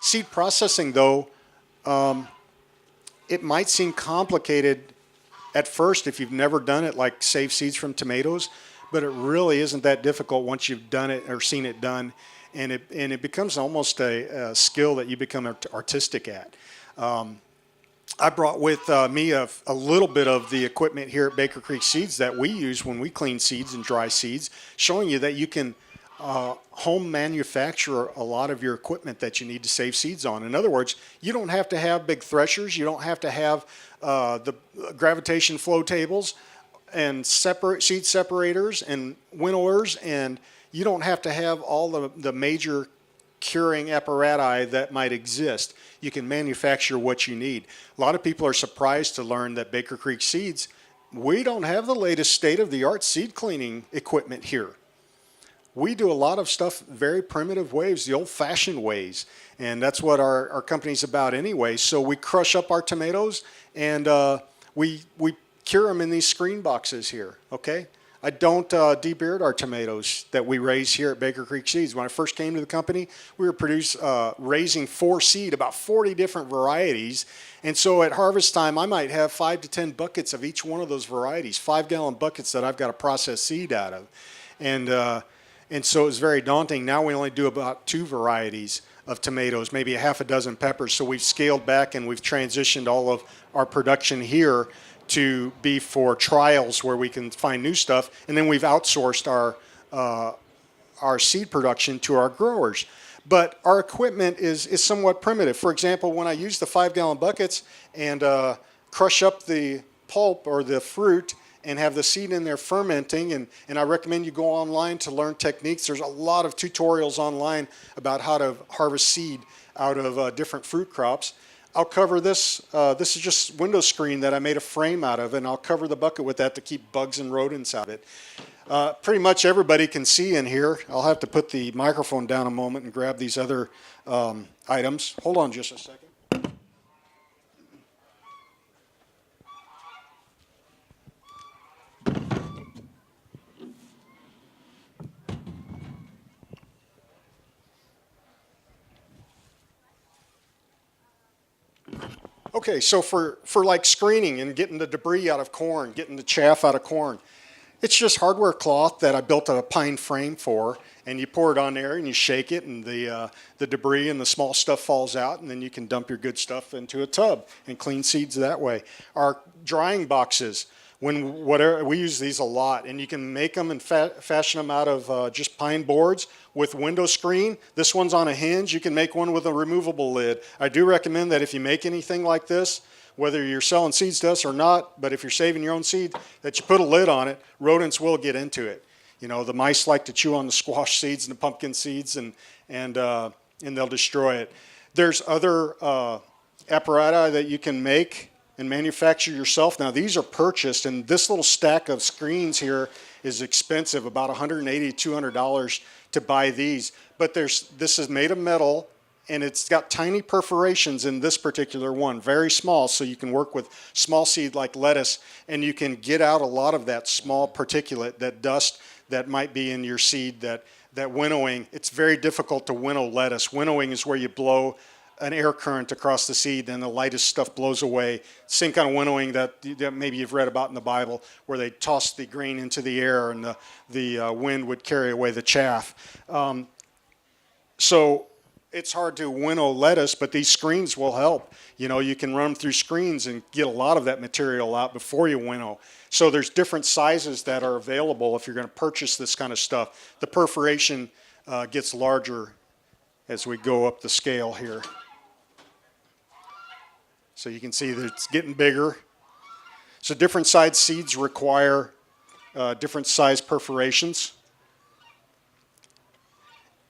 Seed processing, though, it might seem complicated at first if you've never done it, like save seeds from tomatoes, but it really isn't that difficult once you've done it or seen it done, and it becomes almost a skill that you become artistic at. I brought with me a little bit of the equipment here at Baker Creek Seeds that we use when we clean seeds and dry seeds, showing you that you can home manufacture a lot of your equipment that you need to save seeds on. In other words, you don't have to have big threshers, you don't have to have the gravitation flow tables and seed separators and winnowers, and you don't have to have all the major curing apparatus that might exist. You can manufacture what you need. A lot of people are surprised to learn that Baker Creek Seeds, we don't have the latest state-of-the-art seed cleaning equipment here. We do a lot of stuff very primitive ways, the old-fashioned ways, and that's what our company's about anyway. So we crush up our tomatoes and we cure them in these screen boxes here, okay? I don't debeard our tomatoes that we raise here at Baker Creek Seeds. When I first came to the company, we were raising 4 seed, about 40 different varieties. And so at harvest time, I might have 5 to 10 buckets of each one of those varieties, 5-gallon buckets that I've got to process seed out of. And so it was very daunting. Now we only do about 2 varieties of tomatoes, maybe a half a dozen peppers. So we've scaled back and we've transitioned all of our production here to be for trials where we can find new stuff, and then we've outsourced our seed production to our growers. But our equipment is somewhat primitive. For example, when I use the 5-gallon buckets and crush up the pulp or the fruit and have the seed in there fermenting, and I recommend you go online to learn techniques. There's a lot of tutorials online about how to harvest seed out of different fruit crops. I'll cover this. This is just window screen that I made a frame out of, and I'll cover the bucket with that to keep bugs and rodents out of it. Pretty much everybody can see in here. I'll have to put the microphone down a moment and grab these other items. Hold on just a second. Okay, so for like screening and getting the debris out of corn, getting the chaff out of corn, it's just hardware cloth that I built a pine frame for, and you pour it on there and you shake it, and the debris and the small stuff falls out, and then you can dump your good stuff into a tub and clean seeds that way. Our drying boxes, we use these a lot, and you can make them and fashion them out of just pine boards with window screen. This one's on a hinge. You can make one with a removable lid. I do recommend that if you make anything like this, whether you're selling seeds to us or not, but if you're saving your own seed, that you put a lid on it. Rodents will get into it. You know, the mice like to chew on the squash seeds and the pumpkin seeds, and they'll destroy it. There's other apparatus that you can make and manufacture yourself. Now these are purchased, and this little stack of screens here is expensive, about $180 to $200 to buy these. But this is made of metal, and it's got tiny perforations in this particular one, very small, so you can work with small seed like lettuce, and you can get out a lot of that small particulate, that dust that might be in your seed. That winnowing, it's very difficult to winnow lettuce. Winnowing is where you blow an air current across the seed and the lightest stuff blows away. Same kind of winnowing that maybe you've read about in the Bible, where they toss the grain into the air and the wind would carry away the chaff. So it's hard to winnow lettuce, but these screens will help. You know, you can run them through screens and get a lot of that material out before you winnow. So there's different sizes that are available if you're going to purchase this kind of stuff. The perforation gets larger as we go up the scale here. So you can see that it's getting bigger. So different size seeds require different size perforations.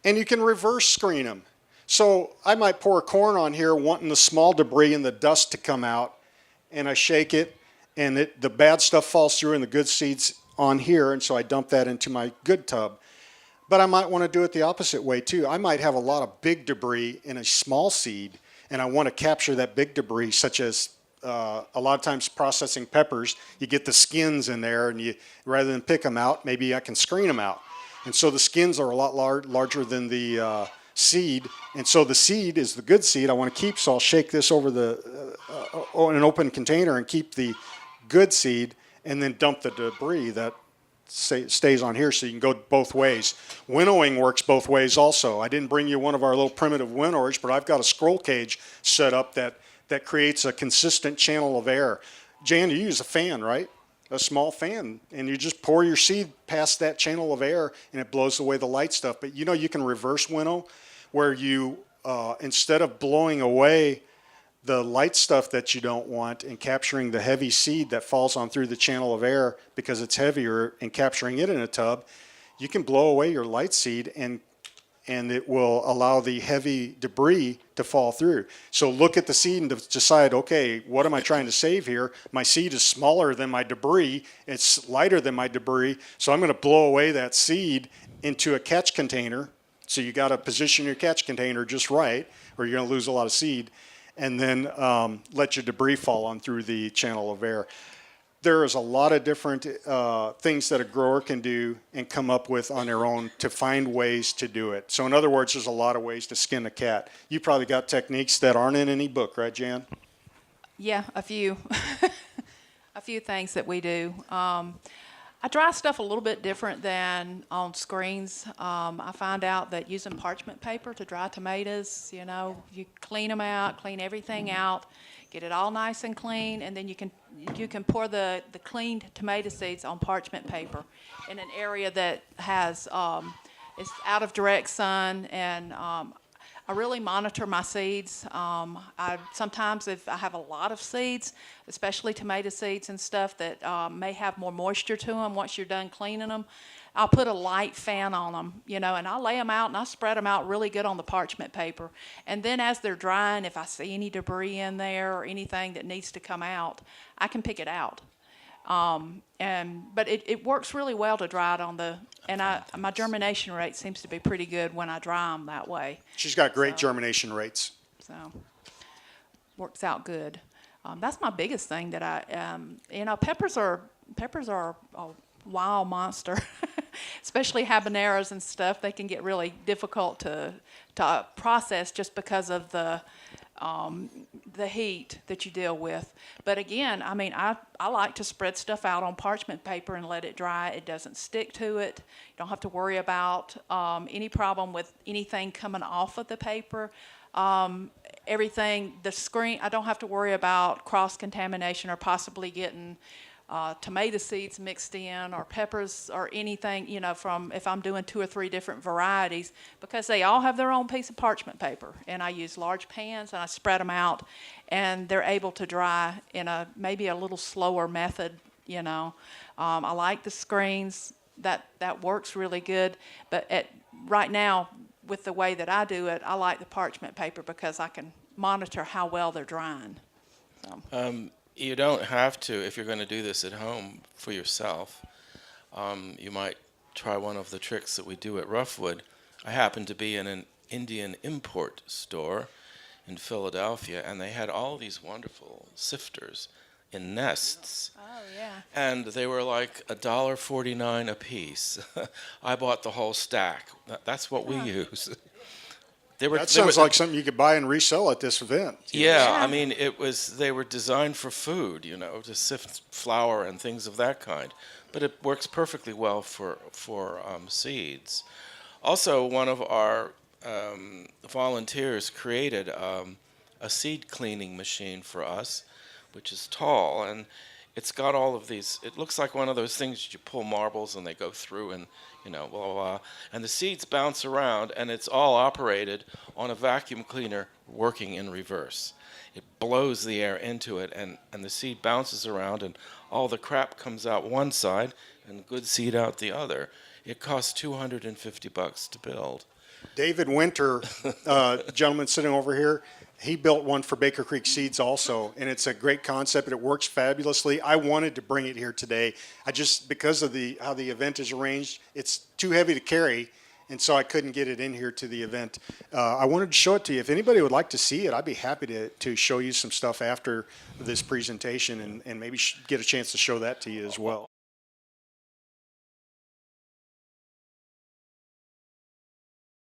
And you can reverse screen them. So I might pour corn on here wanting the small debris and the dust to come out, and I shake it, and the bad stuff falls through and the good seeds on here, and so I dump that into my good tub. But I might want to do it the opposite way too. I might have a lot of big debris in a small seed, and I want to capture that big debris, such as a lot of times processing peppers, you get the skins in there, and rather than pick them out, maybe I can screen them out. And so the skins are a lot larger than the seed. And so the seed is the good seed I want to keep. So I'll shake this over in an open container and keep the good seed, and then dump the debris that stays on here, so you can go both ways. Winnowing works both ways also. I didn't bring you one of our little primitive winnowers, but I've got a scroll cage set up that creates a consistent channel of air. Jan, you use a fan, right? A small fan, and you just pour your seed past that channel of air, and it blows away the light stuff. But you know, you can reverse winnow, where you instead of blowing away the light stuff that you don't want and capturing the heavy seed that falls on through the channel of air because it's heavier, and capturing it in a tub, you can blow away your light seed, and it will allow the heavy debris to fall through. So look at the seed and decide, okay, what am I trying to save here? My seed is smaller than my debris. It's lighter than my debris. So I'm going to blow away that seed into a catch container. So you got to position your catch container just right, or you're going to lose a lot of seed. And then let your debris fall on through the channel of air. There is a lot of different things that a grower can do and come up with on their own to find ways to do it. So in other words, there's a lot of ways to skin a cat. You probably got techniques that aren't in any book, right, Jan? Yeah, a few. A few things that we do. I dry stuff a little bit different than on screens. I find out that using parchment paper to dry tomatoes, you know, you clean them out, clean everything out, get it all nice and clean, and then you can pour the cleaned tomato seeds on parchment paper in an area that has is out of direct sun, and I really monitor my seeds. Sometimes if I have a lot of seeds, especially tomato seeds and stuff that may have more moisture to them once you're done cleaning them, I'll put a light fan on them, you know, and I'll lay them out and I'll spread them out really good on the parchment paper. And then as they're drying, if I see any debris in there or anything that needs to come out, I can pick it out. But it works really well to dry it on my germination rate seems to be pretty good when I dry them that way. She's got great germination rates. So, works out good. That's my biggest thing that you know, peppers are a wild monster, especially habaneros and stuff. They can get really difficult to process just because of the heat that you deal with. But again, I mean, I like to spread stuff out on parchment paper and let it dry. It doesn't stick to it. You don't have to worry about any problem with anything coming off of the paper. Everything, the screen, I don't have to worry about cross-contamination or possibly getting tomato seeds mixed in or peppers or anything, you know, from if I'm doing 2 or 3 different varieties, because they all have their own piece of parchment paper, and I use large pans and I spread them out, and they're able to dry in maybe a little slower method, you know. I like the screens, that works really good, but right now with the way that I do it, I like the parchment paper because I can monitor how well they're drying. So. You don't have to, if you're going to do this at home for yourself. You might try one of the tricks that we do at Roughwood. I happened to be in an Indian import store in Philadelphia, and they had all these wonderful sifters in nests. Oh, yeah. And they were like $1.49 a piece. I bought the whole stack. That's what we use. That sounds like something you could buy and resell at this event. Yeah, I mean, they were designed for food, you know, to sift flour and things of that kind. But it works perfectly well for seeds. Also, one of our volunteers created a seed cleaning machine for us, which is tall, and it's got all of these. It looks like one of those things that you pull marbles and they go through, and you know, blah, blah, blah. And the seeds bounce around, and it's all operated on a vacuum cleaner working in reverse. It blows the air into it, and the seed bounces around, and all the crap comes out one side and good seed out the other. It costs $250 to build. David Winter, gentleman sitting over here, he built one for Baker Creek Seeds also, and it's a great concept, and it works fabulously. I wanted to bring it here today. Because of how the event is arranged, it's too heavy to carry, and so I couldn't get it in here to the event. I wanted to show it to you. If anybody would like to see it, I'd be happy to show you some stuff after this presentation and maybe get a chance to show that to you as well.